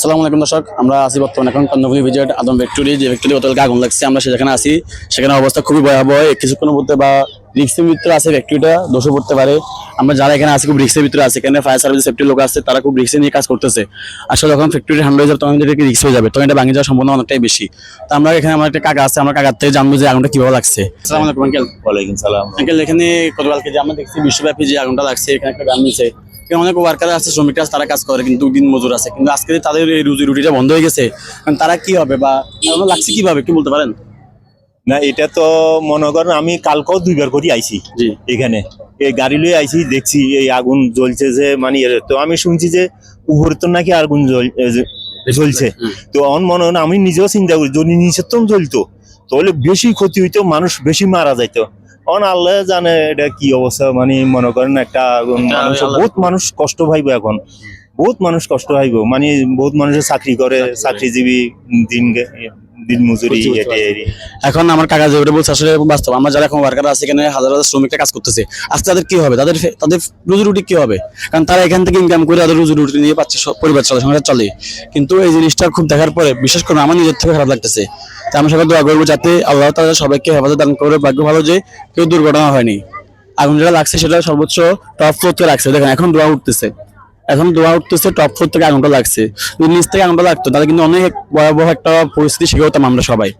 আসসালামু আলাইকুম দর্শক, আমরা আছি বর্তমানে এখন কর্ণফুলী ভিজিট আদম ফ্যাক্টরি, যে ফ্যাক্টরি গতকালকে আগুন লাগছে। আমরা সেখানে আছি, সেখানে অবস্থা খুবই ভয়াবহ। কিছুক্ষণের মধ্যে বা রিক্সের ভিতরে আছে ফ্যাক্টরিটা, দোষে পড়তে পারে। আমরা যারা এখানে আছি খুব রিক্সের ভিতরে আছে, এখানে ফায়ার সার্ভিস সেফটি লোক আছে, তারা খুব রিক্সে নিয়ে কাজ করতেছে। আসলে যখন ফ্যাক্টরি হান্ড হয়ে যাবে তখন এদেরকে রিক্স হয়ে যাবে, তখন এটা ভাঙে যাওয়ার সম্ভাবনা অনেকটাই বেশি। তো আমরা এখানে আমার একটা কাকা আছে, আমার কাকার থেকে জানবো যে আগুনটা কিভাবে লাগছে। আসসালামু আলাইকুম আঙ্কেল। ওয়ালাইকুম সালাম। আঙ্কেল, এখানে গতকালকে যে আমরা দেখছি বিশ্বব্যাপী যে আগুনটা লাগছে, এখানে একটা গান নিচে অনেক ওয়ার্কার আছে, শ্রমিকরা তারা কাজ করে, কিন্তু দিন মজুর আছে, কিন্তু আজকে তাদের এই রুজি রুটিটা বন্ধ হয়ে গেছে। তারা কি হবে বা লাগছে কিভাবে, কি বলতে পারেন? না, এটা তো মনে করেন আমি কালকেও 2বার করে আইছি জি। এখানে এই গাড়ি লয়ে আইছি, দেখছি এই আগুন জ্বলছে যে মানে তো আমি শুনছি যে উপরে তো নাকি আগুন জ্বলছে। তো আমার মনে হয় আমি নিজেও চিন্তা করি যদি নিচের তো জ্বলতো তাহলে বেশি ক্ষতি হইতো, মানুষ বেশি মারা যাইতো। অন আল্লাহ জানে এটা কি অবস্থা, মানে মনে করেন একটা আগুন বহুত মানুষ কষ্ট পাইবো, এখন বহুত মানুষ কষ্ট পাইবো, মানে বহুত মানুষের চাকরি করে, চাকরিজীবী, দিন মজুরি। এখন আমার কাকা যেটা বলছে আসলে বাস্তব। আমরা যারা এখন ওয়ার্কার আছে, এখানে হাজার হাজার শ্রমিকরা কাজ করতেছে, আজকে তাদের কি হবে, তাদের তাদের রুজি রুটি কি হবে? কারণ তারা এখান থেকে ইনকাম করে তাদের রুজি রুটি নিয়ে পাচ্ছে, পরিবার চলে, সংসার চলে। কিন্তু এই জিনিসটা খুব দেখার পরে বিশেষ করে আমার নিজের থেকে খারাপ লাগতেছে। তাই আমরা সবাই দোয়া করবো যাতে আল্লাহ তাআলা সবাইকে হেফাজত দান করে। ভাগ্য ভালো যে কেউ দুর্ঘটনা হয়নি। আগুন যেটা লাগছে সেটা সর্বোচ্চ টপ ফ্লোর থেকে লাগছে। দেখেন এখন ধোঁয়া উঠতেছে, টপ ফ্লোর থেকে আগুনটা লাগছে। যদি নিচ থেকে আগুনটা লাগতো তাহলে কিন্তু অনেক ভয়াবহ একটা পরিস্থিতি শিখে হতাম আমরা সবাই।